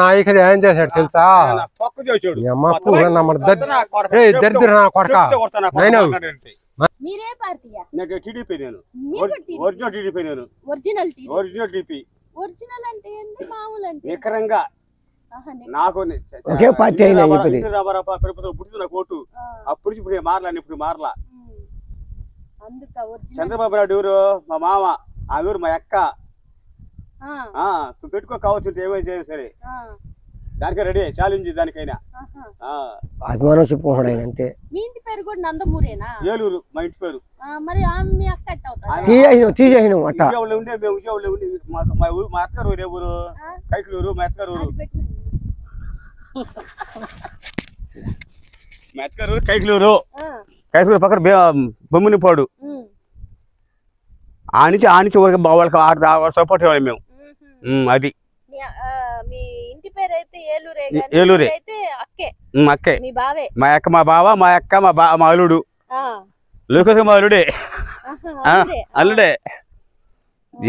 నాయకుడు ఏం చేశాడు తెలుసా? దరిద్ర నా కొడక. ఒకే పార్టీ అయినా కోటు అప్పుడు ఇప్పుడు మారలా ఇప్పుడు మారలా. చంద్రబాబు నాయుడు ఎవరు? మా మామ. ఆ ఊరు మా అక్క. పెట్టుకో కావచ్చు ఏమైనా చేయను సరే, దానికే రెడీ ఛాలెంజ్ దానికైనా అభిమానం చెప్పుకోవడం ఆయన అంతే. మీ ఇంటి పేరు కూడా నందమూరేనా? ఏలూరు మా ఇంటి పేరు. మరి మీ అక్క ఎట్ట అవుతారు? తీసేయను అట్ట. విజయవాడలో ఉండే మేము విజయవాడలో ఉండి మా అక్కరు ఊరు ఎవరు? కైకలూరు. మా అక్కరు ఊరు మా అక్కరు కైకలూరు. కైకలూరు పక్కన బొమ్మినిపాడు. ఆనించి వాళ్ళకి సపోర్ట్ ఇవ్వాలి మేము. అది మీ ఇంటి పేరు అయితే ఏలూరే. ఏలూరే. అక్కే అక్కే. మీ బావే. మా అక్క మా బావ, మా అక్క మా అల్లుడు. లోకేష్ మా అల్లుడే. అల్లుడే.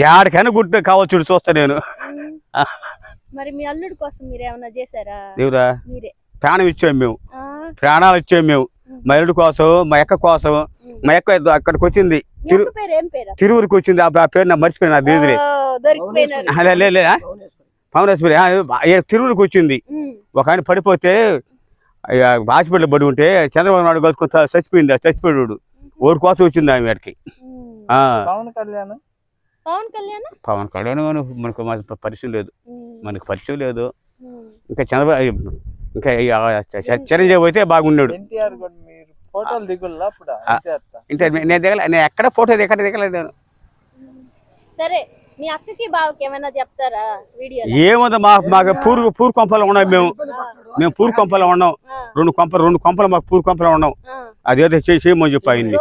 యాడికైనా గుర్తు కావచ్చు చూస్తా నేను. మరి మీ అల్లుడు కోసం మీరు ఏమన్నా చేశారా? దేవుడా మీరే ప్రాణం ఇచ్చాము మేము. ప్రాణాలు ఇచ్చాము మేము మా అల్లుడు కోసం, మా అక్క కోసం. మా అక్క అక్కడికి వచ్చింది, తిరువురికి వచ్చింది. ఆ పేరు నా మర్చిపోయినా. దేవుడి పవనేశ్వరి తిరువురికి వచ్చింది. ఒక ఆయన పడిపోతే హాస్పిటల్ పడి ఉంటే చంద్రబాబు నాయుడు కలుసుకొని చచ్చిపోయాడు. ఓడి కోసం వచ్చింది ఆమె వాడికి. పవన్ కళ్యాణ్ మనకు పరిచయం లేదు, మనకు పరిచయం లేదు. ఇంకా చంద్రబాబు ఇంకా చిరంజీవి అయితే బాగున్నాడు. నేను దిగల, నేను ఎక్కడ ఫోటో ఎక్కడ దిగలేదు నేను. సరే మీ అక్కకి బావకి ఏమైనా చెప్తారా? ఏముంది మాకు పూర్ కొంపలో ఉన్నాం మేము పూర్ కొంపలో ఉన్నాం. రెండు కొంపలు మాకు పూర్ కొంపలో ఉన్నాం. అదేదో చేయమని చెప్పి ఆయన్ని.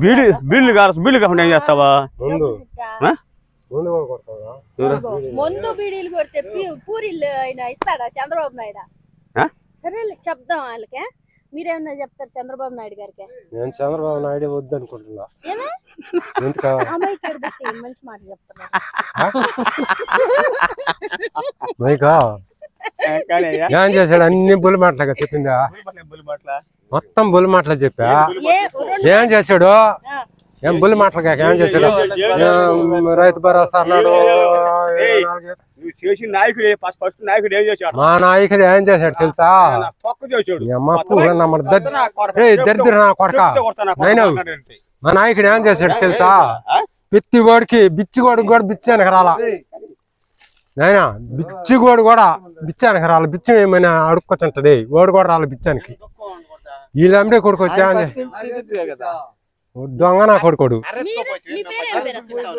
బీడీలు కాకుండా ఏం చేస్తావా? ముందు బీడీలు కొడితే పూరీలు ఇస్తాడా చంద్రబాబు నాయుడు? సరే చెప్దాం వాళ్ళకి. మీరేమన్నా చెప్తారు చంద్రబాబు నాయుడు గారికి? నేను చంద్రబాబు నాయుడు వద్దు అనుకుంటున్నా. మంచి మాట చెప్తున్నా. ఏం చేశాడు? అన్ని బుల్ మాటలుగా చెప్పిందా? మొత్తం బుల్ మాటలు చెప్పా. ఏం చేశాడు? ఏం బుల్ మాటలుగా ఏం చేశాడు? రైతు భరోసా అన్నాడు. మా నాయకుడు ఏం చేశాడు తెలుసా? దరిద్ర నా కొడక. మా నాయకుడు ఏం చేశాడు తెలుసా? పిత్తిగోడికి బిచ్చిగోడికి కూడా బిచ్చానికి రాలా నాయన. బిచ్చిగోడు కూడా బిచ్చానికి రాలి. బిచ్చం ఏమైనా అడుక్కొచ్చుంటది. ఓడి కూడా రాలి బిచ్చానికి. వీళ్ళంబడే కొడుకు వచ్చా దొంగ నా కొడుకోడు.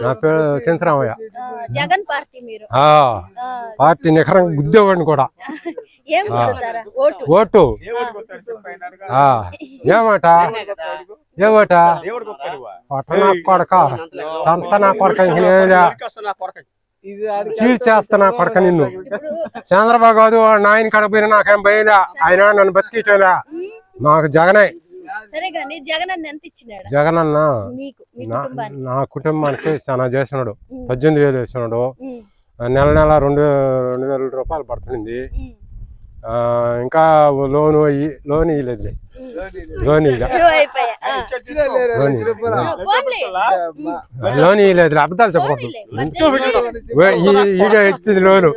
నా పేరు చంద్రరామయ్య. పార్టీ నిఖరం గుద్దేవాడిని కూడా. ఓటు ఏమాట ఏమట పట్టణ కొడక అంత నా కొడక చీల్ చేస్తా కొడక నిన్ను. చంద్రబాబు కాదు నాయన కడపోయినా నాకేం పోయినా. ఆయన నన్ను బతికించా. నాకు జగనే. జగనన్న నా కుటుంబానికి చాలా చేసినాడు. 18,000 వేసినాడు. నెల 2,000 రూపాయలు పడుతుంది. ఇంకా లోన్ ఇవ్వలేదు. లోన్ ఇవ్వలేదు. అబద్ధాలు చెప్పకూడదు. ఈడ ఇచ్చింది లోను.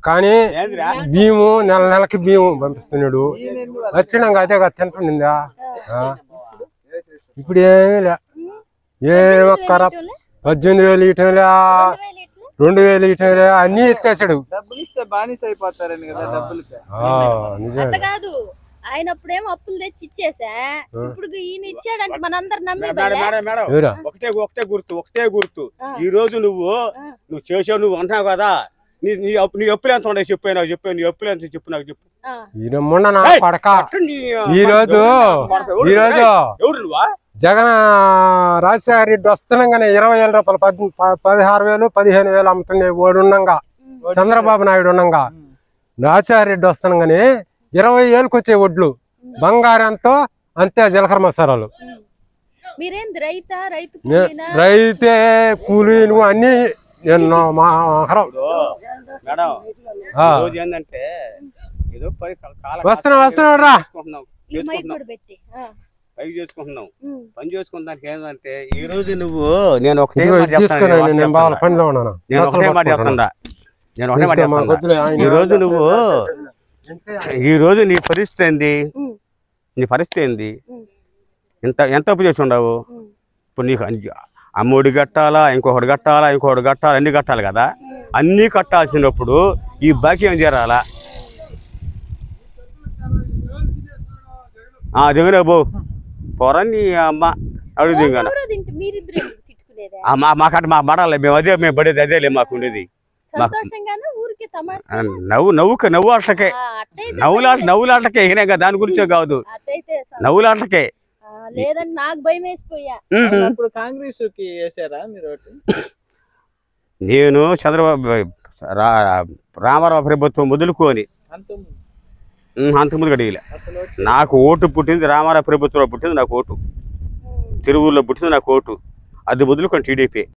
కానీ బియ్యము నెలకి బియ్యం పంపిస్తున్నాడు. వచ్చినాక అదే కదా తింటుందా? ఇప్పుడు ఏమీ లే. ఏమొక్కర 18,000 ఇటంలే, 2,000 ఇటంలే అన్ని ఎత్తేసాడు. ఆయన అప్పుడేమో అప్పులు తెచ్చి ఇచ్చేసా. ఇప్పుడు ఈయన ఇచ్చాడంటే మనందరు నమ్మే. ఒకటే గుర్తు. ఈ రోజు నువ్వు చేసావు, నువ్వు అంటున్నావు కదా. నీ అప్పులు ఎంత ఉన్నాయి చెప్పు. నీ అప్పులు ఎంత చెప్పు, నాకు చెప్పు. ఈరోజు జగన్ రాజశేఖర రెడ్డి వస్తున్నాగానే 20,000 రూపాయలు 16,000 15,000 అమ్ముతున్నాయి. వాడు ఉండగా చంద్రబాబు నాయుడు ఉండగా రాజశేఖర రెడ్డి వస్తున్నాగానే 20,000కి వచ్చే వడ్లు బంగారంతో అంతే జీలకర్ర మసాలాలు. మీరేంది రైతా రైతు రైతే కూలీ నువ్వు అన్ని నేను మా మేడం రోజు ఏంటంటే ఏదో వస్తున్నాడు రా పైకి చేసుకుంటున్నాం పని చేసుకున్నానికి ఏంటంటే ఈ రోజు నువ్వు నేను ఒకటే పనిలో ఉన్నాను మాట చెప్తున్నా నేను ఒకటే మాట చెప్తున్నా ఈ రోజు నీ పరిస్థితి ఏంది ఎంత అప్పు చేసి ఉండవు ఇప్పుడు నీకు అమ్మఒడి కట్టాలా ఇంకొకటి కట్టాలా అన్ని కట్టాలి కదా అన్నీ కట్టాల్సినప్పుడు ఈ బాకీ ఏం చేరాలా దిగునే బో పొరని అమ్మ అడుగు దిగాను మా మడాలి మేము పడేది అదేలే మాకు ఉండేది నవ్వు ఆటలకే నవ్వులాటకే ఇకనే కదా దాని గురించే కాదు నవ్వులాటకే లేదంటే నాకు భయం వేసిపోయా కాంగ్రెస్ కి వేసారా మీరు నేను చంద్రబాబు రామారావు ప్రభుత్వం మొదలుకొని అంతకుముందు అడిగలే నాకు ఓటు పుట్టింది రామారావు ప్రభుత్వంలో పుట్టింది నాకు ఓటు తిరువుల్లో పుట్టింది నాకు ఓటు అది మొదలుకొని టీడీపీ